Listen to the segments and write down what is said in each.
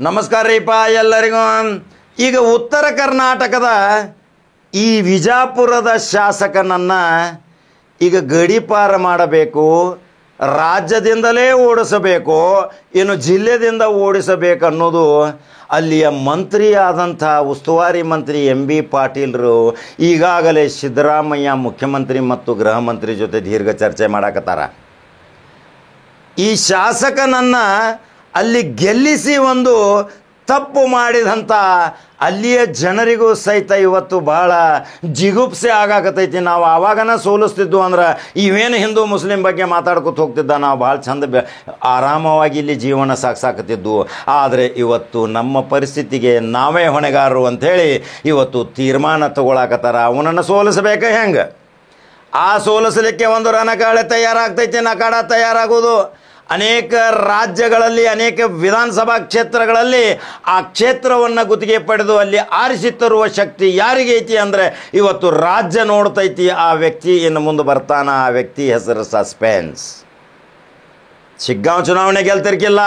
ನಮಸ್ಕಾರ ರೀಪ ಎಲ್ಲರಿಗೂ. ಈಗ ಉತ್ತರ ಕರ್ನಾಟಕದ ಈ ವಿಜಾಪುರದ ಶಾಸಕನನ್ನು ಈಗ ಗಡೀಪಾರ ಮಾಡಬೇಕು, ರಾಜ್ಯದಿಂದಲೇ ಓಡಿಸಬೇಕು, ಇನ್ನು ಜಿಲ್ಲೆದಿಂದ ಓಡಿಸಬೇಕು ಅನ್ನೋದು ಅಲ್ಲಿಯ ಮಂತ್ರಿ ಆದಂಥ ಉಸ್ತುವಾರಿ ಮಂತ್ರಿ MB ಪಾಟೀಲ್ರು ಈಗಾಗಲೇ ಸಿದ್ದರಾಮಯ್ಯ ಮುಖ್ಯಮಂತ್ರಿ ಮತ್ತು ಗೃಹ ಮಂತ್ರಿ ಜೊತೆ ದೀರ್ಘ ಚರ್ಚೆ ಮಾಡಕತ್ತಾರ. ಈ ಶಾಸಕನನ್ನು ಅಲ್ಲಿ ಗೆಲ್ಲಿಸಿ ಒಂದು ತಪ್ಪು ಮಾಡಿದಂಥ ಅಲ್ಲಿಯ ಜನರಿಗೂ ಸಹಿತ ಇವತ್ತು ಭಾಳ ಜಿಗುಪ್ಸೆ ಆಗಾಕತ್ತೈತಿ. ನಾವು ಆವಾಗನ ಸೋಲಿಸ್ತಿದ್ವು ಅಂದ್ರೆ ಇವೇನು ಹಿಂದೂ ಮುಸ್ಲಿಂ ಬಗ್ಗೆ ಮಾತಾಡ್ಕೊತ ಹೋಗ್ತಿದ್ದ, ನಾವು ಭಾಳ ಚಂದ ಆರಾಮವಾಗಿ ಇಲ್ಲಿ ಜೀವನ ಸಾಗಿಸಾಕತ್ತಿದ್ವು. ಆದರೆ ಇವತ್ತು ನಮ್ಮ ಪರಿಸ್ಥಿತಿಗೆ ನಾವೇ ಹೊಣೆಗಾರರು ಅಂಥೇಳಿ ಇವತ್ತು ತೀರ್ಮಾನ ತಗೊಳಕತ್ತಾರ. ಅವನನ್ನು ಸೋಲಿಸಬೇಕ ಹೆಂಗೆ? ಆ ಸೋಲಿಸಲಿಕ್ಕೆ ಒಂದು ರಣಕಾಳೆ ತಯಾರಾಗ್ತೈತಿ, ನಕಾಡ ತಯಾರಾಗೋದು. ಅನೇಕ ರಾಜ್ಯಗಳಲ್ಲಿ ಅನೇಕ ವಿಧಾನಸಭಾ ಕ್ಷೇತ್ರಗಳಲ್ಲಿ ಆ ಕ್ಷೇತ್ರವನ್ನು ಗುತ್ತಿಗೆ ಪಡೆದು ಅಲ್ಲಿ ಆರಿಸಿ ತರುವ ಶಕ್ತಿ ಯಾರಿಗೆ ಐತಿ ಅಂದರೆ ಇವತ್ತು ರಾಜ್ಯ ನೋಡ್ತೈತಿ. ಆ ವ್ಯಕ್ತಿ ಇನ್ನು ಮುಂದೆ ಬರ್ತಾನ, ಆ ವ್ಯಕ್ತಿ ಹೆಸರು ಸಸ್ಪೆನ್ಸ್. ಶಿಗ್ಗಾಂವ್ ಚುನಾವಣೆ ಗೆಲ್ತಿರ್ಕಿಲ್ಲ,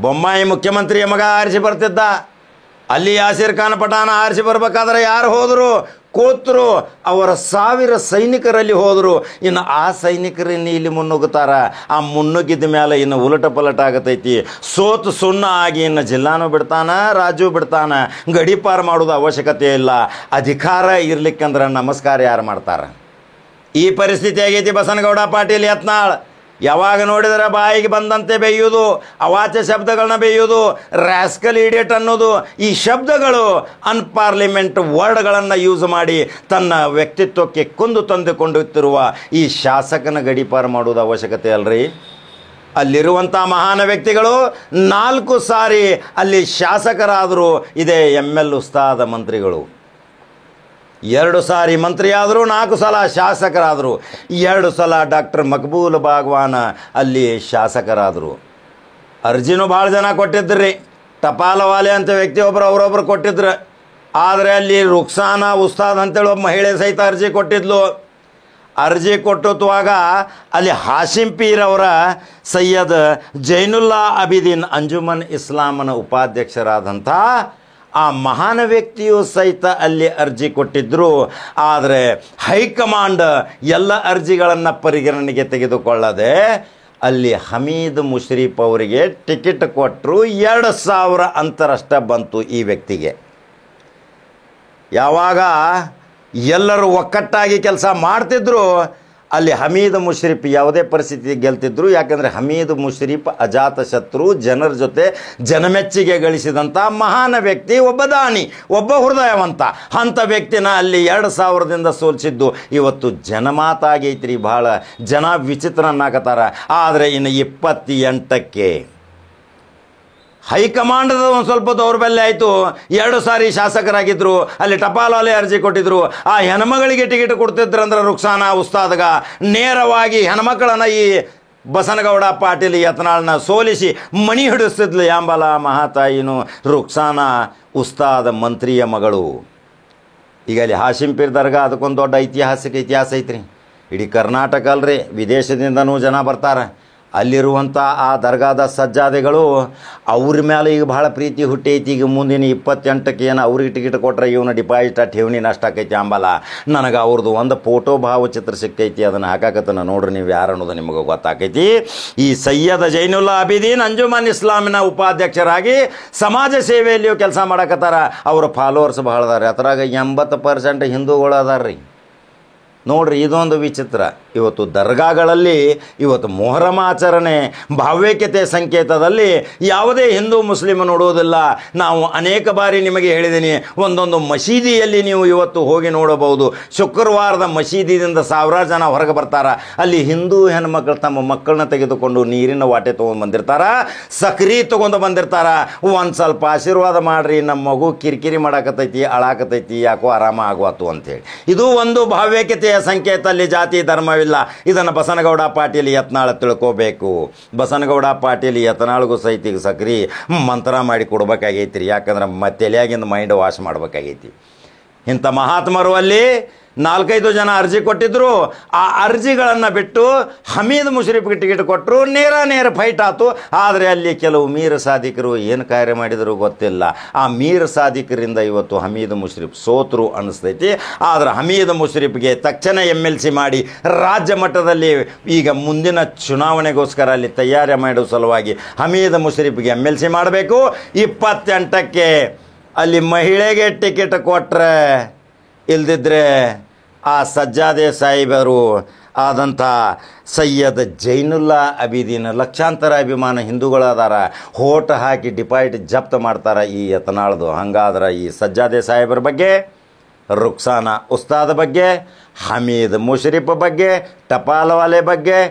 ಬೊಮ್ಮಾಯಿ ಮುಖ್ಯಮಂತ್ರಿಯ ಮಗ ಆರಿಸಿ ಬರ್ತಿದ್ದ. ಅಲ್ಲಿ ಯಾಸೀರ್ ಖಾನ್ ಪಠಾಣ ಆರಿಸಿ ಬರ್ಬೇಕಾದ್ರೆ ಯಾರು ಹೋದರು? ಕೂತರು. ಅವರ 1000 ಸೈನಿಕರಲ್ಲಿ ಹೋದರು. ಇನ್ನು ಆ ಸೈನಿಕರನ್ನು ಇಲ್ಲಿ ಮುನ್ನುಗ್ಗುತ್ತಾರ. ಆ ಮುನ್ನುಗ್ಗಿದ ಮೇಲೆ ಇನ್ನು ಉಲಟ ಪಲಟ ಆಗತೈತಿ. ಸೋತು ಸುಣ್ಣ ಆಗಿ ಇನ್ನು ಜಿಲ್ಲಾನೂ ಬಿಡ್ತಾನ, ರಾಜ್ಯೂ ಬಿಡ್ತಾನ. ಗಡೀಪಾರು ಮಾಡೋದು ಅವಶ್ಯಕತೆ ಇಲ್ಲ. ಅಧಿಕಾರ ಇರ್ಲಿಕ್ಕಂದ್ರೆ ನಮಸ್ಕಾರ ಯಾರು ಮಾಡ್ತಾರೆ? ಈ ಪರಿಸ್ಥಿತಿ ಆಗೈತಿ ಬಸನಗೌಡ ಪಾಟೀಲ್ ಯತ್ನಾಳ್. ಯಾವಾಗ ನೋಡಿದರೆ ಬಾಯಿಗೆ ಬಂದಂತೆ ಬೇಯುವುದು, ಅವಾಚ್ಯ ಶಬ್ದಗಳನ್ನ ಬೇಯುವುದು, ರ್ಯಾಸ್ಕಲ್ ಇಡಿಯಟ್ ಅನ್ನೋದು, ಈ ಶಬ್ದಗಳು ಅನ್ಪಾರ್ಲಿಮೆಂಟ್ ವರ್ಡ್ಗಳನ್ನು ಯೂಸ್ ಮಾಡಿ ತನ್ನ ವ್ಯಕ್ತಿತ್ವಕ್ಕೆ ಕುಂದು ತಂದುಕೊಂಡಿರುವ ಈ ಶಾಸಕನ ಗಡೀಪಾರು ಮಾಡೋದು ಅವಶ್ಯಕತೆ ಅಲ್ರಿ. ಅಲ್ಲಿರುವಂಥ ಮಹಾನ್ ವ್ಯಕ್ತಿಗಳು 4 ಸಾರಿ ಅಲ್ಲಿ ಶಾಸಕರಾದರು. ಇದೇ ML ಉಸ್ತಾದ ಮಂತ್ರಿಗಳು 2 ಸಾರಿ ಮಂತ್ರಿ ಆದರು, 4 ಸಲ ಶಾಸಕರಾದರು. 2 ಸಲ ಡಾಕ್ಟರ್ ಮಕ್ಬೂಲ್ ಬಾಗ್ವಾನ ಅಲ್ಲಿ ಶಾಸಕರಾದರು. ಅರ್ಜಿನೂ ಭಾಳ ಜನ ಕೊಟ್ಟಿದ್ರಿ. ಟಪಾಲವಾಲೆ ಅಂತ ವ್ಯಕ್ತಿ ಅವರೊಬ್ಬರು ಕೊಟ್ಟಿದ್ರು. ಆದರೆ ಅಲ್ಲಿ ರುಕ್ಸಾನಾ ಉಸ್ತಾದ್ ಅಂತೇಳಿ ಒಬ್ಬ ಮಹಿಳೆ ಸಹಿತ ಅರ್ಜಿ ಕೊಟ್ಟಿದ್ಲು. ಅರ್ಜಿ ಕೊಟ್ಟುವಾಗ ಅಲ್ಲಿ ಹಾಶಿಂ ಪೀರ್ ಅವರ ಸೈಯದ್ ಜೈನುಲ್ಲಾ ಅಬಿದೀನ್ ಅಂಜುಮನ್ ಇಸ್ಲಾಮನ ಉಪಾಧ್ಯಕ್ಷರಾದಂಥ ಆ ಮಹಾನ್ ವ್ಯಕ್ತಿಯು ಸಹಿತ ಅಲ್ಲಿ ಅರ್ಜಿ ಕೊಟ್ಟಿದ್ದರು. ಆದರೆ ಹೈಕಮಾಂಡ್ ಎಲ್ಲ ಅರ್ಜಿಗಳನ್ನು ಪರಿಗಣನೆಗೆ ತೆಗೆದುಕೊಳ್ಳದೆ ಅಲ್ಲಿ ಹಮೀದ್ ಮುಷರೀಫ್ ಅವರಿಗೆ ಟಿಕೆಟ್ ಕೊಟ್ಟರು. 2000 ಅಂತರಷ್ಟ ಬಂತು ಈ ವ್ಯಕ್ತಿಗೆ. ಯಾವಾಗ ಎಲ್ಲರೂ ಒಕ್ಕಟ್ಟಾಗಿ ಕೆಲಸ ಮಾಡ್ತಿದ್ರು ಅಲ್ಲಿ ಹಮೀದ್ ಮುಷರೀಫ್ ಯಾವುದೇ ಪರಿಸ್ಥಿತಿ ಗೆಲ್ತಿದ್ರು. ಯಾಕಂದರೆ ಹಮೀದ್ ಮುಷರೀಫ್ ಅಜಾತ ಶತ್ರು, ಜನರ ಜೊತೆ ಜನಮೆಚ್ಚಿಗೆ ಗಳಿಸಿದಂಥ ಮಹಾನ್ ವ್ಯಕ್ತಿ, ಒಬ್ಬ ದಾನಿ, ಒಬ್ಬ ಹೃದಯವಂತ. ಅಂಥ ವ್ಯಕ್ತಿನ ಅಲ್ಲಿ 2000ದಿಂದ ಸೋಲಿಸಿದ್ದು ಇವತ್ತು ಜನಮಾತಾಗೈತ್ರಿ. ಭಾಳ ಜನ ವಿಚಿತ್ರ ಅನ್ನಕತ್ತಾರ. ಆದರೆ ಇನ್ನು 28ಕ್ಕೆ ಹೈಕಮಾಂಡದ ಒಂದು ಸ್ವಲ್ಪ ದೌರ್ಬಲ್ಯ ಆಯಿತು. 2 ಸಾರಿ ಶಾಸಕರಾಗಿದ್ದರು. ಅಲ್ಲಿ ಟಪಾಲಾಲೆ ಅರ್ಜಿ ಕೊಟ್ಟಿದ್ರು. ಆ ಹೆಣ್ಮಗಳಿಗೆ ಟಿಕೆಟ್ ಕೊಡ್ತಿದ್ರಂದ್ರೆ ರುಕ್ಸಾನಾ ಉಸ್ತಾದ್ಗ ನೇರವಾಗಿ ಹೆಣ್ಮಕ್ಕಳನ್ನು ಈ ಬಸನಗೌಡ ಪಾಟೀಲ್ ಯತ್ನಾಳ್ನ ಸೋಲಿಸಿ ಮಣಿ ಹಿಡಿಸ್ತಿದ್ಲು. ಯಾಂಬಲ ಮಹಾತಾಯಿನೂ ರುಕ್ಸಾನಾ ಉಸ್ತಾದ್ ಮಂತ್ರಿಯ ಮಗಳು. ಈಗ ಅಲ್ಲಿ ಹಾಶಿಂ ಪೀರ್ ದರ್ಗಾ ಅದಕ್ಕೊಂದು ದೊಡ್ಡ ಇತಿಹಾಸ ಐತ್ರಿ. ಇಡೀ ಕರ್ನಾಟಕ ಅಲ್ರಿ, ವಿದೇಶದಿಂದನೂ ಜನ ಬರ್ತಾರೆ. ಅಲ್ಲಿರುವಂಥ ಆ ದರ್ಗಾದ ಸಜ್ಜಾದೆಗಳು ಅವ್ರ ಮೇಲೆ ಈಗ ಭಾಳ ಪ್ರೀತಿ ಹುಟ್ಟೈತಿ. ಈಗ ಮುಂದಿನ 28ಕ್ಕೆ ಏನು ಅವ್ರಿಗೆ ಟಿಕೆಟ್ ಕೊಟ್ಟರೆ ಇವನು ಡಿಪಾಸಿಟ್ ಠೇವಣಿ ನಷ್ಟ ಆಕೈತಿ ಅಂಬಲ್ಲ. ನನಗೆ ಅವ್ರದ್ದು ಒಂದು ಫೋಟೋ ಭಾವಚಿತ್ರ ಸಿಕ್ಕೈತಿ, ಅದನ್ನು ಹಾಕಾಕತ್ತನ ನೋಡ್ರಿ ನೀವು ಯಾರು ಅನ್ನೋದು ನಿಮಗೆ ಗೊತ್ತಾಕೈತಿ. ಈ ಸೈಯದ್ ಜೈನುಲ್ಲಾ ಅಬಿದೀನ್ ಅಂಜುಮನ್ ಇಸ್ಲಾಮಿನ ಉಪಾಧ್ಯಕ್ಷರಾಗಿ ಸಮಾಜ ಸೇವೆಯಲ್ಲಿಯೂ ಕೆಲಸ ಮಾಡಕತ್ತಾರ. ಅವ್ರ ಫಾಲೋವರ್ಸ್ ಭಾಳ ಅದಾರೆ. ಅದ್ರಾಗ 80% ಹಿಂದೂಗಳು ಅದಾರ್ರಿ. ನೋಡ್ರಿ, ಇದೊಂದು ವಿಚಿತ್ರ. ಇವತ್ತು ದರ್ಗಾಗಳಲ್ಲಿ ಇವತ್ತು ಮೊಹರಂ ಆಚರಣೆ ಭಾವ್ಯೈಕ್ಯತೆ ಸಂಕೇತದಲ್ಲಿ ಯಾವುದೇ ಹಿಂದೂ ಮುಸ್ಲಿಮ್ ನೋಡುವುದಿಲ್ಲ. ನಾವು ಅನೇಕ ಬಾರಿ ನಿಮಗೆ ಹೇಳಿದ್ದೀನಿ, ಒಂದೊಂದು ಮಸೀದಿಯಲ್ಲಿ ನೀವು ಇವತ್ತು ಹೋಗಿ ನೋಡಬಹುದು. ಶುಕ್ರವಾರದ ಮಸೀದಿಯಿಂದ 1000 ಜನ ಹೊರಗೆ ಬರ್ತಾರೆ. ಅಲ್ಲಿ ಹಿಂದೂ ಹೆಣ್ಮಕ್ಳು ತಮ್ಮ ಮಕ್ಕಳನ್ನ ತೆಗೆದುಕೊಂಡು ನೀರಿನ ವಾಟೆ ತೊಗೊಂಡು ಬಂದಿರ್ತಾರ, ಸಕ್ರಿ ತೊಗೊಂಡು ಬಂದಿರ್ತಾರ. ಒಂದು ಸ್ವಲ್ಪ ಆಶೀರ್ವಾದ ಮಾಡಿರಿ, ನಮ್ಮ ಮಗು ಕಿರಿಕಿರಿ ಮಾಡಾಕತೈತಿ, ಅಳಾಕತೈತಿ, ಯಾಕೋ ಆರಾಮ ಆಗುವತ್ತು ಅಂಥೇಳಿ. ಇದು ಒಂದು ಭಾವ್ಯೈಕ್ಯತೆಯ ಸಂಕೇತ. ಅಲ್ಲಿ ಜಾತಿ ಧರ್ಮವಿಲ್ಲ. ಇದನ್ನು ಬಸನಗೌಡ ಪಾಟೀಲ್ ಯತ್ನಾಳ್ ತಿಳ್ಕೋಬೇಕು. ಬಸನಗೌಡ ಪಾಟೀಲ್ ಯತ್ನಾಳ್ಗೂ ಸಹಿತ ಈಗ ಸಕ್ರಿ ಮಂತ್ರ ಮಾಡಿ ಕೊಡ್ಬೇಕಾಗೈತಿ. ಯಾಕಂದ್ರೆ ತಲೆಯಾಗಿಂದ ಮೈಂಡ್ ವಾಶ್ ಮಾಡ್ಬೇಕಾಗೈತಿ. ಇಂಥ ಮಹಾತ್ಮರು ಅಲ್ಲಿ 4-5 ಜನ ಅರ್ಜಿ ಕೊಟ್ಟಿದ್ರು. ಆ ಅರ್ಜಿಗಳನ್ನು ಬಿಟ್ಟು ಹಮೀದ್ ಮುಷರಿಫ್ಗೆ ಟಿಕೆಟ್ ಕೊಟ್ಟರು. ನೇರ ಫೈಟ್ ಆಯ್ತು. ಆದರೆ ಅಲ್ಲಿ ಕೆಲವು ಮೀರ್ ಸಾದಿಕರು ಏನು ಕಾರ್ಯ ಮಾಡಿದರೂ ಗೊತ್ತಿಲ್ಲ. ಆ ಮೀರ್ ಸಾದಿಕರಿಂದ ಇವತ್ತು ಹಮೀದ್ ಮುಷರಿಫ್ ಸೋತರು ಅನ್ನಿಸ್ತೈತಿ. ಆದರೆ ಹಮೀದ್ ಮುಷರಿಫ್ಗೆ ತಕ್ಷಣ MLC ಮಾಡಿ ರಾಜ್ಯ ಮಟ್ಟದಲ್ಲಿ ಈಗ ಮುಂದಿನ ಚುನಾವಣೆಗೋಸ್ಕರ ಅಲ್ಲಿ ತಯಾರಿ ಮಾಡೋ ಸಲುವಾಗಿ ಹಮೀದ್ ಮುಷರಿಫ್ಗೆ MLC ಮಾಡಬೇಕು. 28ಕ್ಕೆ ಅಲ್ಲಿ ಮಹಿಳೆಗೆ ಟಿಕೆಟ್ ಕೊಟ್ಟರೆ, ಇಲ್ದಿದ್ರೆ ಆ ಸಜ್ಜಾದೆ ಸಾಹಿಬರು ಆದಂಥ ಸೈಯದ್ ಜೈನುಲ್ಲಾ ಅಬಿದೀನ್ ಲಕ್ಷಾಂತರ ಅಭಿಮಾನ ಹಿಂದೂಗಳದಾರ, ಹೋಟ ಹಾಕಿ ಡಿಪಾಯಿಟ್ ಜಪ್ತ ಮಾಡ್ತಾರೆ ಈ ಯತ್ನಾಳ್ದು. ಹಂಗಾದ್ರೆ ಈ ಸಜ್ಜಾದೆ ಸಾಹಿಬರ ಬಗ್ಗೆ, ರುಕ್ಸಾನಾ ಉಸ್ತಾದ್ ಬಗ್ಗೆ, ಹಮೀದ್ ಮುಷರಿಫ್ ಬಗ್ಗೆ, ಟಪಾಲ್ವಾಲೆ ಬಗ್ಗೆ,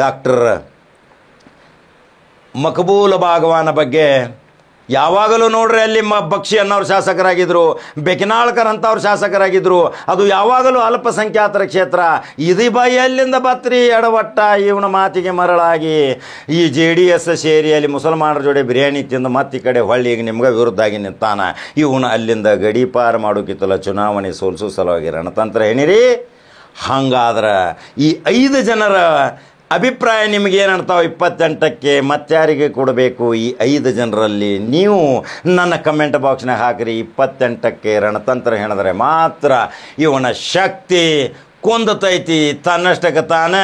ಡಾಕ್ಟರ್ ಮಕಬೂಲ್ ಬಾಗವಾನ ಬಗ್ಗೆ ಯಾವಾಗಲೂ ನೋಡ್ರಿ ಅಲ್ಲಿ ಬಕ್ಷಿ ಅನ್ನೋರು ಶಾಸಕರಾಗಿದ್ದರು, ಬೆಕಿನಾಳ್ಕರ್ ಅಂತವ್ರು ಶಾಸಕರಾಗಿದ್ದರು. ಅದು ಯಾವಾಗಲೂ ಅಲ್ಪಸಂಖ್ಯಾತರ ಕ್ಷೇತ್ರ. ಇದು ಎಲ್ಲಿಂದ ಬತ್ರಿ ಎಡವಟ್ಟ ಇವನ ಮಾತಿಗೆ ಮರಳಾಗಿ ಈ JDS ಸೇರಿ ಅಲ್ಲಿ ಮುಸಲ್ಮಾನರ ಜೋಡಿ ಬಿರಿಯಾನಿ ತಿಂದು ಮತ್ತೆ ಈ ಕಡೆ ಹೊಳ್ಳಿ ಈಗ ನಿಮ್ಗೆ ವಿರುದ್ಧಾಗಿ ನಿಂತಾನ. ಇವನು ಅಲ್ಲಿಂದ ಗಡೀಪಾರು ಮಾಡೋಕ್ಕಿತ್ತಲ್ಲ ಚುನಾವಣೆ ಸೋಲ್ಸೋ ಸಲುವಾಗಿ ರಣತಂತ್ರ ಏನಿರಿ. ಹಂಗಾದ್ರೆ ಈ 5 ಜನರ ಅಭಿಪ್ರಾಯ ನಿಮಗೇನಂತಾವೆ 28ಕ್ಕೆ ಮತ್ತಾರಿಗೆ ಕೊಡಬೇಕು? ಈ 5 ಜನರಲ್ಲಿ ನೀವು ನನ್ನ ಕಮೆಂಟ್ ಬಾಕ್ಸ್ನಾಗ ಹಾಕಿರಿ. 28ಕ್ಕೆ ರಣತಂತ್ರ ಹೇಳಿದ್ರೆ ಮಾತ್ರ ಇವನ ಶಕ್ತಿ ಕುಂದತೈತಿ. ತನ್ನಷ್ಟಕ್ಕೆ ತಾನೇ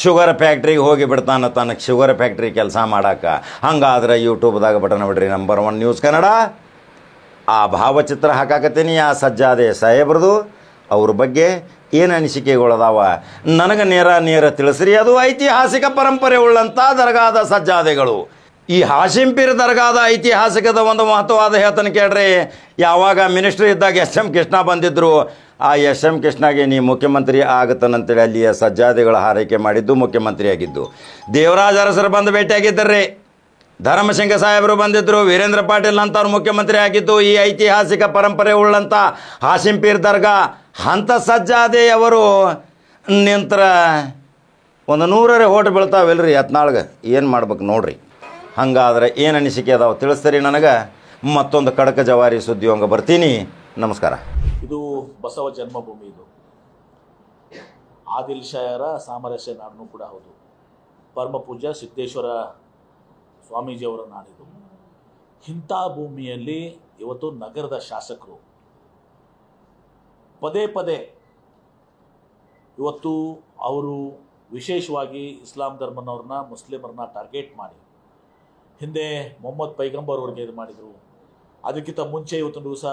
ಶುಗರ್ ಫ್ಯಾಕ್ಟ್ರಿಗೆ ಹೋಗಿ ಬಿಡ್ತಾನೆ, ತನಗೆ ಶುಗರ್ ಫ್ಯಾಕ್ಟ್ರಿ ಕೆಲಸ ಮಾಡಕ್ಕೆ. ಹಂಗಾದ್ರೆ ಯೂಟ್ಯೂಬ್ದಾಗ ಬಟನ್ ಬಿಡ್ರಿ, ನಂಬರ್ 1 ನ್ಯೂಸ್ ಕನ್ನಡ. ಆ ಭಾವಚಿತ್ರ ಹಾಕಾಕತ್ತೀನಿ ಆ ಸಜ್ಜಾದೆ ಸಾಹೇಬ್ರದು. ಅವ್ರ ಬಗ್ಗೆ ಏನು ಅನಿಸಿಕೆಗಳದಾವ ನನಗೆ ನೇರ ತಿಳಿಸ್ರಿ. ಅದು ಐತಿಹಾಸಿಕ ಪರಂಪರೆ ಉಳ್ಳಂಥ ದರ್ಗಾದ ಸಜ್ಜಾದೆಗಳು. ಈ ಹಾಶಿಂ ಪೀರ್ ದರ್ಗಾದ ಐತಿಹಾಸಿಕದ ಒಂದು ಮಹತ್ವವಾದ ಹೇಳ್ತಾನೆ ಕೇಳ್ರಿ. ಯಾವಾಗ ಮಿನಿಸ್ಟ್ರಿ ಇದ್ದಾಗ SM ಕೃಷ್ಣ ಬಂದಿದ್ದರು. ಆ SM ಕೃಷ್ಣಗೆ ನೀ ಮುಖ್ಯಮಂತ್ರಿ ಆಗತ್ತನಂತೇಳಿ ಅಲ್ಲಿಯ ಸಜ್ಜಾದೆಗಳ ಹಾರೈಕೆ ಮಾಡಿದ್ದು, ಮುಖ್ಯಮಂತ್ರಿ ಆಗಿದ್ದು. ದೇವರಾಜ ಅರಸರು ಬಂದು ಭೇಟಿಯಾಗಿದ್ದರ್ರಿ. ಧರ್ಮಸಿಂಗ ಸಾಹೇಬರು ಬಂದಿದ್ದರು. ವೀರೇಂದ್ರ ಪಾಟೀಲ್ ಅಂತವ್ರು ಮುಖ್ಯಮಂತ್ರಿ ಆಗಿದ್ದು. ಈ ಐತಿಹಾಸಿಕ ಪರಂಪರೆ ಉಳ್ಳಂಥ ಹಾಶಿಂ ಪೀರ್ ದರ್ಗಾ ಅಂಥ ಸಜ್ಜಾದೆಯವರು ನಿಂತರ ಒಂದು 100 ಹೋಟ್ ಬೀಳ್ತಾವಿಲ್ರಿ ಯತ್ನಾಳ್ಗೆ. ಏನು ಮಾಡ್ಬೇಕು ನೋಡ್ರಿ. ಹಂಗಾದ್ರೆ ಏನು ಅನಿಸಿಕೆ ಅದಾವೆ ತಿಳಿಸ್ತೀರಿ ನನಗೆ. ಮತ್ತೊಂದು ಕಡಕ ಜವಾರಿ ಸುದ್ದಿ ಹಂಗೆ ಬರ್ತೀನಿ. ನಮಸ್ಕಾರ. ಇದು ಬಸವ ಜನ್ಮಭೂಮಿ. ಇದು ಆದಿಲ್ ಶಾಯರ ಸಾಮರಸ್ಯ ನಾಡೂ ಕೂಡ ಹೌದು. ಪರಮ ಪೂಜ್ಯ ಸಿದ್ದೇಶ್ವರ ಸ್ವಾಮೀಜಿಯವರ ನಾಡಿದು. ಇಂಥ ಭೂಮಿಯಲ್ಲಿ ಇವತ್ತು ನಗರದ ಶಾಸಕರು ಪದೇ ಇವತ್ತು ಅವರು ವಿಶೇಷವಾಗಿ ಇಸ್ಲಾಂ ಧರ್ಮನವ್ರನ್ನ, ಮುಸ್ಲಿಮರನ್ನ ಟಾರ್ಗೆಟ್ ಮಾಡಿ, ಹಿಂದೆ ಮೊಹಮ್ಮದ್ ಪೈಗಂಬರ್ ಅವ್ರಿಗೆ ಇದು ಮಾಡಿದರು. ಅದಕ್ಕಿಂತ ಮುಂಚೆ ಇವತ್ತು ದಿವಸ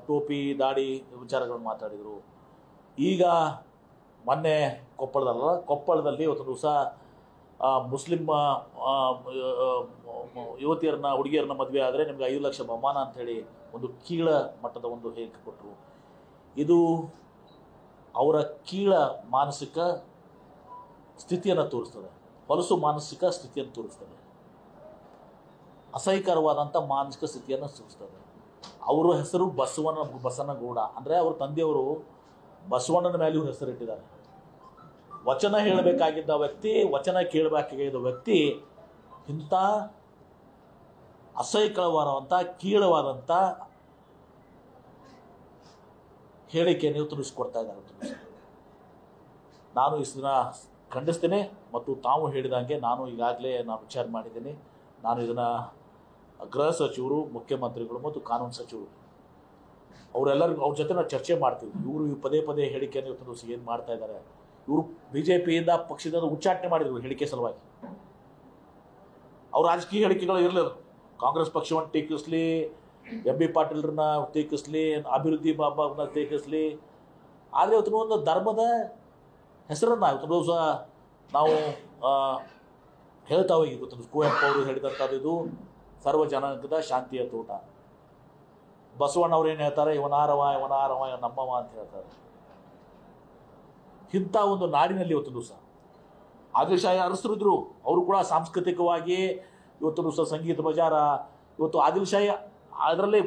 ಟೋಪಿ ದಾಡಿ ವಿಚಾರಗಳನ್ನು ಮಾತಾಡಿದರು. ಈಗ ಮೊನ್ನೆ ಕೊಪ್ಪಳದಲ್ಲಿ ಇವತ್ತು ದಿವಸ ಮುಸ್ಲಿಂ ಯುವತಿಯರನ್ನ, ಹುಡುಗಿಯರನ್ನ ಮದುವೆ ಆದರೆ ನಿಮಗೆ 5 ಲಕ್ಷ ಬಹುಮಾನ ಅಂಥೇಳಿ ಒಂದು ಕೀಳ ಮಟ್ಟದ ಒಂದು ಹೇಳಿಕೆ ಕೊಟ್ಟರು. ಇದು ಅವರ ಕೀಳ ಮಾನಸಿಕ ಸ್ಥಿತಿಯನ್ನು ತೋರಿಸ್ತದೆ, ಹೊಲಸು ಮಾನಸಿಕ ಸ್ಥಿತಿಯನ್ನು ತೋರಿಸ್ತದೆ, ಅಸಹ್ಯಕರವಾದಂಥ ಮಾನಸಿಕ ಸ್ಥಿತಿಯನ್ನು ತೋರಿಸ್ತದೆ. ಅವರ ಹೆಸರು ಬಸನಗೌಡ ಅಂದರೆ ಅವ್ರ ತಂದೆಯವರು ಬಸವಣ್ಣನ ಮೇಲೆ ಇವ್ರ ಹೆಸರಿಟ್ಟಿದ್ದಾರೆ. ವಚನ ಹೇಳಬೇಕಾಗಿದ್ದ ವ್ಯಕ್ತಿ, ವಚನ ಕೇಳಬೇಕಾಗಿದ್ದ ವ್ಯಕ್ತಿ ಇಂಥ ಅಸಹ್ಯಕರವಾದಂಥ ಕೀಳವಾದಂಥ ಹೇಳಿಕೆಯನ್ನು ತಿಳಿಸ್ಕೊಡ್ತಾ ಇದ್ದಾರೆ. ನಾನು ಇದನ್ನ ಖಂಡಿಸ್ತೇನೆ. ಮತ್ತು ತಾವು ಹೇಳಿದಂಗೆ ನಾನು ಈಗಾಗಲೇ ವಿಚಾರ ಮಾಡಿದ್ದೀನಿ. ನಾನು ಇದನ್ನು ಗೃಹ ಸಚಿವರು, ಮುಖ್ಯಮಂತ್ರಿಗಳು ಮತ್ತು ಕಾನೂನು ಸಚಿವರು ಅವರೆಲ್ಲರಿಗೂ ಅವ್ರ ಜೊತೆ ನಾವು ಚರ್ಚೆ ಮಾಡ್ತೀವಿ. ಇವರು ಪದೇ ಹೇಳಿಕೆಯನ್ನು ಇವತ್ತು ಏನು ಮಾಡ್ತಾ ಇದ್ದಾರೆ. ಇವರು BJPಯಿಂದ ಪಕ್ಷದಿಂದ ಉಚ್ಚಾಟನೆ ಮಾಡಿದರು ಹೇಳಿಕೆ ಸಲುವಾಗಿ. ಅವ್ರ ರಾಜಕೀಯ ಹೇಳಿಕೆಗಳು ಇರಲಿಲ್ಲ. ಕಾಂಗ್ರೆಸ್ ಪಕ್ಷವನ್ನು ಟೀಕಿಸಲಿ, MB ಪಾಟೀಲ್ರನ್ನ ಟೀಕಿಸಲಿ, ಅಭಿವೃದ್ಧಿ ಬಾಬಾನ ಟೀಕಿಸಲಿ. ಆದರೆ ಇವತ್ತು ಒಂದು ಧರ್ಮದ ಹೆಸರನ್ನು ಇವತ್ತು ದಿವಸ ನಾವು ಹೇಳ್ತಾ ಹೋಗಿ. ಇವತ್ತು ಕುವೆಂಪು ಅವರು ಹೇಳಿದಂಥದ್ದು ಇದು ಸರ್ವ ಜನಾಂಗದ ಶಾಂತಿಯ ತೋಟ. ಬಸವಣ್ಣ ಅವ್ರು ಏನು ಹೇಳ್ತಾರೆ, ಇವನಾರವ ನಮ್ಮವ ಅಂತ ಹೇಳ್ತಾರೆ. ಇಂಥ ಒಂದು ನಾಡಿನಲ್ಲಿ ಇವತ್ತು ದಿವಸ ಆದಿಲ್ಶಾಹಿ ಅರಸರಿದ್ರು. ಅವರು ಕೂಡ ಸಾಂಸ್ಕೃತಿಕವಾಗಿ ಇವತ್ತು ದಿವಸ ಸಂಗೀತ ಬಜಾರ, ಇವತ್ತು ಆದಿಲ್ಶಾಹಿ ಅದರಲ್ಲಿ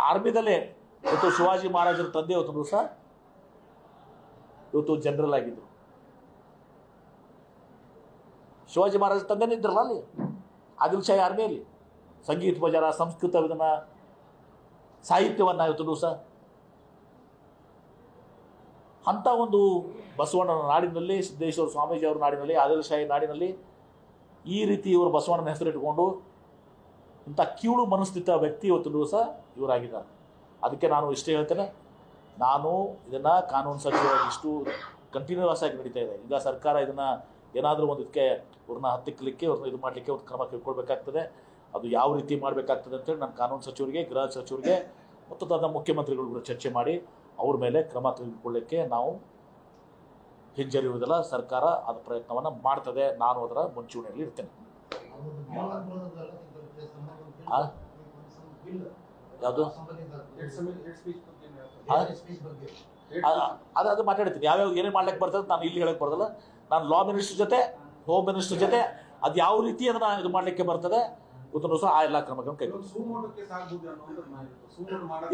ಆರ್ಮಿದಲ್ಲೇ ಇವತ್ತು ಶಿವಾಜಿ ಮಹಾರಾಜರ ತಂದೆ ಇವತ್ತು ದಿವಸ ಇವತ್ತು ಜನರಲ್ ಆಗಿದ್ರು. ಶಿವಾಜಿ ಮಹಾರಾಜರ ತಂದೆನೇ ಇದ್ರಲ್ಲ ಅಲ್ಲಿ ಆದಿಲ್ಶಾಹಿ ಆರ್ಮಿಯಲ್ಲಿ. ಸಂಗೀತ ಬಜಾರ, ಸಂಸ್ಕೃತ ಇದನ್ನ ಸಾಹಿತ್ಯವನ್ನು ಇವತ್ತು ದಿವಸ ಅಂಥ ಒಂದು ಬಸವಣ್ಣನ ನಾಡಿನಲ್ಲಿ, ಸಿದ್ದೇಶ್ವರ ಸ್ವಾಮೀಜಿಯವರ ನಾಡಿನಲ್ಲಿ, ಆದಿಲಶಾಹಿ ನಾಡಿನಲ್ಲಿ ಈ ರೀತಿ ಇವರು ಬಸವಣ್ಣನ ಹೆಸರಿಟ್ಕೊಂಡು ಇಂಥ ಕೀಳು ಮನಸ್ಥಿತ ವ್ಯಕ್ತಿ ಇವತ್ತು ದಿವಸ ಇವರಾಗಿದ್ದಾರೆ. ಅದಕ್ಕೆ ನಾನು ಇಷ್ಟೇ ಹೇಳ್ತೇನೆ, ನಾನು ಇದನ್ನು ಕಾನೂನು ಸಚಿವ ಇಷ್ಟು ಕಂಟಿನ್ಯೂಸ್ ಆಗಿ ನಡೀತಾ ಇದೆ. ಈಗ ಸರ್ಕಾರ ಇದನ್ನು ಏನಾದರೂ ಒಂದು ಇದಕ್ಕೆ ಇವ್ರನ್ನ ಹತ್ತಿಕ್ಕಲಿಕ್ಕೆ, ಇವ್ರನ್ನ ಇದು ಮಾಡಲಿಕ್ಕೆ ಒಂದು ಕ್ರಮ ಕೈಗೊಳ್ಬೇಕಾಗ್ತದೆ. ಅದು ಯಾವ ರೀತಿ ಮಾಡಬೇಕಾಗ್ತದೆ ಅಂತೇಳಿ ನಾನು ಕಾನೂನು ಸಚಿವರಿಗೆ, ಗೃಹ ಸಚಿವರಿಗೆ ಮತ್ತು ತನ್ನ ಮುಖ್ಯಮಂತ್ರಿಗಳು ಚರ್ಚೆ ಮಾಡಿ ಅವ್ರ ಮೇಲೆ ಕ್ರಮ ತೆಗೆದುಕೊಳ್ಳಲಿಕ್ಕೆ ನಾವು ಹಿಂಜರಿಯುವುದಿಲ್ಲ. ಸರ್ಕಾರ ಅದರ ಪ್ರಯತ್ನವನ್ನು ಮಾಡ್ತದೆ. ನಾನು ಅದರ ಮುಂಚೂಣಿಯಲ್ಲಿ ಇರ್ತೇನೆ. ಯಾವುದು ಅದು ಮಾತಾಡ್ತೀನಿ. ಯಾವ್ಯಾವ ಏನೇನು ಮಾಡ್ಲಿಕ್ಕೆ ಬರ್ತದೆ ನಾನು ಇಲ್ಲಿ ಹೇಳಕ್ಕೆ ಬರೋದಿಲ್ಲ. ನಾನು ಲಾ ಮಿನಿಸ್ಟರ್ ಜೊತೆ, ಹೋಮ್ ಮಿನಿಸ್ಟರ್ ಜೊತೆ ಅದು ಯಾವ ರೀತಿ ಅದನ್ನು ಇದು ಮಾಡಲಿಕ್ಕೆ ಬರ್ತದೆ ಇವತ್ತು ಸಹ ಆ ಎಲ್ಲ ಕ್ರಮಗಳನ್ನು ಕೈಗೊಳ್ಳುತ್ತೆ.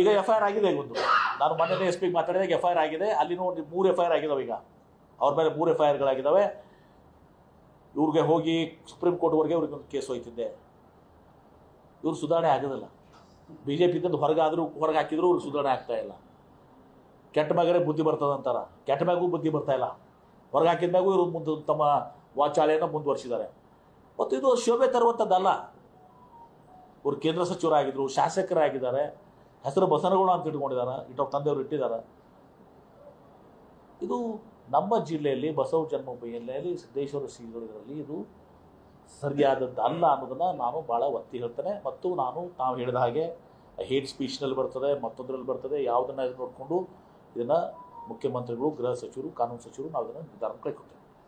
ಈಗ FIR ಆಗಿದೆ. ಈಗ ಒಂದು ನಾನು ಮೊನ್ನೆ SP ಮಾತಾಡಿದಾಗ FIR ಆಗಿದೆ. ಅಲ್ಲಿನೂ 3 FIR ಆಗಿದಾವೆ. ಈಗ ಅವ್ರ ಮೇಲೆ 3 FIRಗಳಾಗಿದ್ದಾವೆ. ಇವ್ರಿಗೆ ಹೋಗಿ ಸುಪ್ರೀಂ ಕೋರ್ಟ್ವರೆಗೆ ಅವ್ರಿಗೆ ಒಂದು ಕೇಸ್ ಹೋಯ್ತಿದ್ದೆ. ಇವ್ರು ಸುಧಾರಣೆ ಆಗೋದಿಲ್ಲ. BJP ಹೊರಗೆ ಹಾಕಿದ್ರು ಇವ್ರು ಸುಧಾರಣೆ ಆಗ್ತಾ ಇಲ್ಲ. ಕೆಟ್ಟ ಮ್ಯಾಗರೆ ಬುದ್ಧಿ ಬರ್ತದಂತಾರ, ಕೆಟ್ಟ ಮ್ಯಾಗೂ ಬುದ್ಧಿ ಬರ್ತಾ ಇಲ್ಲ. ಹೊರಗೆ ಹಾಕಿದ ಮ್ಯಾಗೂ ಇವರು ಮುಂದೆ ತಮ್ಮ ವಾಚಾಳಿಯನ್ನು ಮುಂದುವರಿಸಿದ್ದಾರೆ. ಮತ್ತು ಇದು ಶೋಭೆ ತರುವಂಥದ್ದಲ್ಲ. ಇವರು ಕೇಂದ್ರ ಸಚಿವರಾಗಿದ್ದರು, ಶಾಸಕರಾಗಿದ್ದಾರೆ, ಹೆಸರು ಬಸನಗೌಡ ಅಂತ ಇಟ್ಕೊಂಡಿದ್ದಾರೆ, ಅವ್ರ ತಂದೆಯವರು ಇಟ್ಟಿದ್ದಾರೆ. ಇದು ನಮ್ಮ ಜಿಲ್ಲೆಯಲ್ಲಿ ಬಸವ ಜನ್ಮಭೂಮಿಯಲ್ಲಿ ಸಿದ್ದೇಶ್ವರ ಶ್ರೀಗಳಲ್ಲಿ ಇದು ಸರಿಯಾದದ್ದು ಅಲ್ಲ ಅನ್ನೋದನ್ನು ನಾನು ಭಾಳ ಒತ್ತಿ ಹೇಳ್ತೇನೆ. ಮತ್ತು ತಾವು ಹೇಳಿದ ಹಾಗೆ ಹೇಟ್ ಸ್ಪೀಚ್ನಲ್ಲಿ ಬರ್ತದೆ, ಮತ್ತೊಂದರಲ್ಲಿ ಬರ್ತದೆ. ಯಾವುದನ್ನು ನೋಡಿಕೊಂಡು ಇದನ್ನು ಮುಖ್ಯಮಂತ್ರಿಗಳು, ಗೃಹ ಸಚಿವರು, ಕಾನೂನು ಸಚಿವರು ನಾವು ಇದನ್ನು ನಿರ್ಧಾರ ಕೈಗೊಳ್ತೇವೆ.